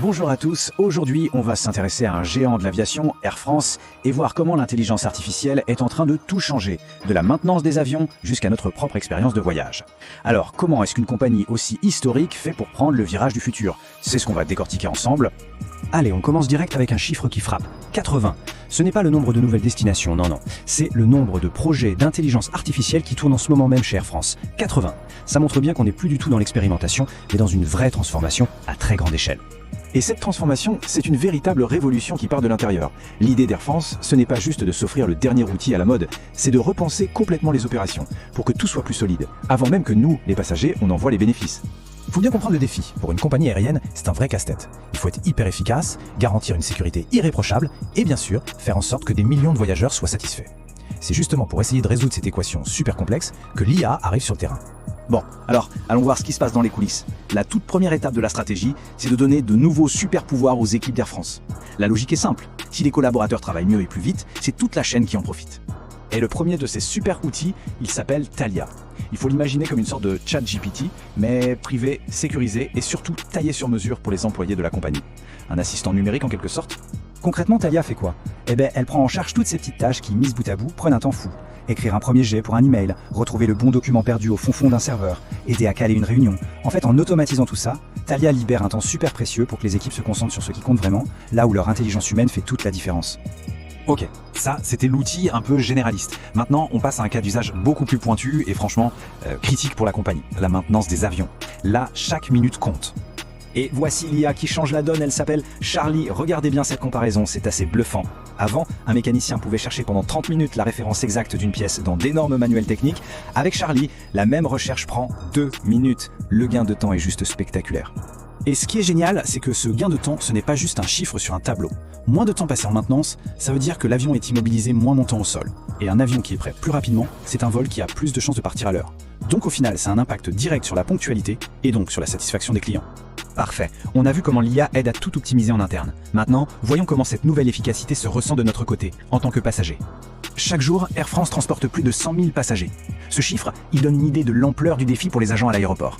Bonjour à tous, aujourd'hui on va s'intéresser à un géant de l'aviation, Air France, et voir comment l'intelligence artificielle est en train de tout changer, de la maintenance des avions jusqu'à notre propre expérience de voyage. Alors comment est-ce qu'une compagnie aussi historique fait pour prendre le virage du futur? C'est ce qu'on va décortiquer ensemble. Allez, on commence direct avec un chiffre qui frappe, 80. Ce n'est pas le nombre de nouvelles destinations, non, c'est le nombre de projets d'intelligence artificielle qui tournent en ce moment même chez Air France, 80. Ça montre bien qu'on n'est plus du tout dans l'expérimentation, mais dans une vraie transformation à très grande échelle. Et cette transformation, c'est une véritable révolution qui part de l'intérieur. L'idée d'Air France, ce n'est pas juste de s'offrir le dernier outil à la mode, c'est de repenser complètement les opérations, pour que tout soit plus solide, avant même que nous, les passagers, on en voit les bénéfices. Faut bien comprendre le défi. Pour une compagnie aérienne, c'est un vrai casse-tête. Il faut être hyper efficace, garantir une sécurité irréprochable, et bien sûr, faire en sorte que des millions de voyageurs soient satisfaits. C'est justement pour essayer de résoudre cette équation super complexe que l'IA arrive sur le terrain. Bon, alors, allons voir ce qui se passe dans les coulisses. La toute première étape de la stratégie, c'est de donner de nouveaux super pouvoirs aux équipes d'Air France. La logique est simple. Si les collaborateurs travaillent mieux et plus vite, c'est toute la chaîne qui en profite. Et le premier de ces super outils, il s'appelle Thalia. Il faut l'imaginer comme une sorte de chat GPT, mais privé, sécurisé et surtout taillé sur mesure pour les employés de la compagnie. Un assistant numérique en quelque sorte. Concrètement, Thalia fait quoi? Eh bien, elle prend en charge toutes ces petites tâches qui, mises bout à bout, prennent un temps fou. Écrire un premier jet pour un email, retrouver le bon document perdu au fond d'un serveur, aider à caler une réunion. En fait, en automatisant tout ça, Thalia libère un temps super précieux pour que les équipes se concentrent sur ce qui compte vraiment, là où leur intelligence humaine fait toute la différence. Ok, ça c'était l'outil un peu généraliste. Maintenant, on passe à un cas d'usage beaucoup plus pointu et franchement critique pour la compagnie, la maintenance des avions. Là, chaque minute compte. Et voici l'IA qui change la donne, elle s'appelle Charlie. Regardez bien cette comparaison, c'est assez bluffant. Avant, un mécanicien pouvait chercher pendant 30 minutes la référence exacte d'une pièce dans d'énormes manuels techniques. Avec Charlie, la même recherche prend 2 minutes. Le gain de temps est juste spectaculaire. Et ce qui est génial, c'est que ce gain de temps, ce n'est pas juste un chiffre sur un tableau. Moins de temps passé en maintenance, ça veut dire que l'avion est immobilisé moins longtemps au sol. Et un avion qui est prêt plus rapidement, c'est un vol qui a plus de chances de partir à l'heure. Donc au final, ça a un impact direct sur la ponctualité et donc sur la satisfaction des clients. Parfait, on a vu comment l'IA aide à tout optimiser en interne. Maintenant, voyons comment cette nouvelle efficacité se ressent de notre côté, en tant que passager. Chaque jour, Air France transporte plus de 100 000 passagers. Ce chiffre, il donne une idée de l'ampleur du défi pour les agents à l'aéroport.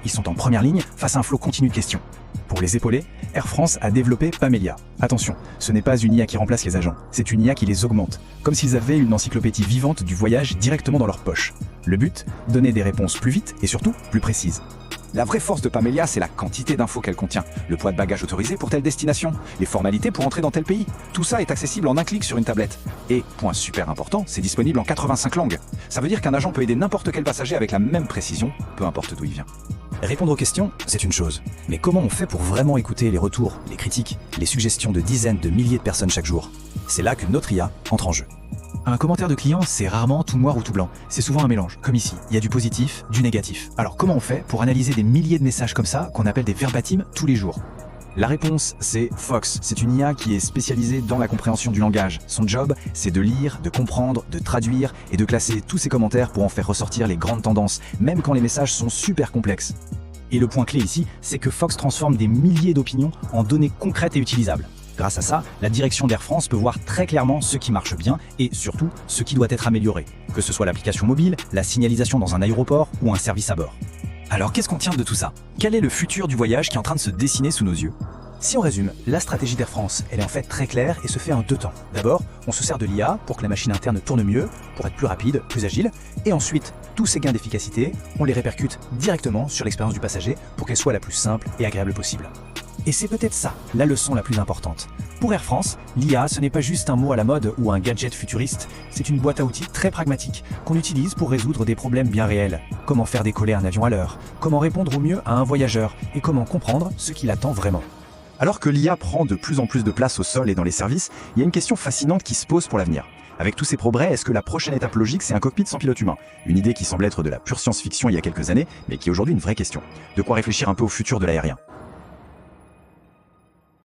Ils sont en première ligne face à un flot continu de questions. Pour les épauler, Air France a développé Pamelia. Attention, ce n'est pas une IA qui remplace les agents, c'est une IA qui les augmente, comme s'ils avaient une encyclopédie vivante du voyage directement dans leur poche. Le but, donner des réponses plus vite et surtout plus précises. La vraie force de Pamelia, c'est la quantité d'infos qu'elle contient. Le poids de bagages autorisé pour telle destination, les formalités pour entrer dans tel pays. Tout ça est accessible en un clic sur une tablette. Et, point super important, c'est disponible en 85 langues. Ça veut dire qu'un agent peut aider n'importe quel passager avec la même précision, peu importe d'où il vient. Répondre aux questions, c'est une chose. Mais comment on fait pour vraiment écouter les retours, les critiques, les suggestions de dizaines de milliers de personnes chaque jour? C'est là que notre IA entre en jeu. Un commentaire de client, c'est rarement tout noir ou tout blanc. C'est souvent un mélange. Comme ici, il y a du positif, du négatif. Alors comment on fait pour analyser des milliers de messages comme ça, qu'on appelle des verbatims, tous les jours? La réponse, c'est Fox. C'est une IA qui est spécialisée dans la compréhension du langage. Son job, c'est de lire, de comprendre, de traduire et de classer tous ces commentaires pour en faire ressortir les grandes tendances, même quand les messages sont super complexes. Et le point clé ici, c'est que Fox transforme des milliers d'opinions en données concrètes et utilisables. Grâce à ça, la direction d'Air France peut voir très clairement ce qui marche bien et surtout ce qui doit être amélioré, que ce soit l'application mobile, la signalisation dans un aéroport ou un service à bord. Alors qu'est-ce qu'on tient de tout ça? Quel est le futur du voyage qui est en train de se dessiner sous nos yeux? Si on résume, la stratégie d'Air France, elle est en fait très claire et se fait en 2 temps. D'abord, on se sert de l'IA pour que la machine interne tourne mieux, pour être plus rapide, plus agile, et ensuite, tous ces gains d'efficacité, on les répercute directement sur l'expérience du passager pour qu'elle soit la plus simple et agréable possible. Et c'est peut-être ça, la leçon la plus importante. Pour Air France, l'IA, ce n'est pas juste un mot à la mode ou un gadget futuriste, c'est une boîte à outils très pragmatique qu'on utilise pour résoudre des problèmes bien réels. Comment faire décoller un avion à l'heure, comment répondre au mieux à un voyageur et comment comprendre ce qu'il attend vraiment. Alors que l'IA prend de plus en plus de place au sol et dans les services, il y a une question fascinante qui se pose pour l'avenir. Avec tous ces progrès, est-ce que la prochaine étape logique, c'est un cockpit sans pilote humain? Une idée qui semble être de la pure science-fiction il y a quelques années, mais qui est aujourd'hui une vraie question. De quoi réfléchir un peu au futur de l'aérien.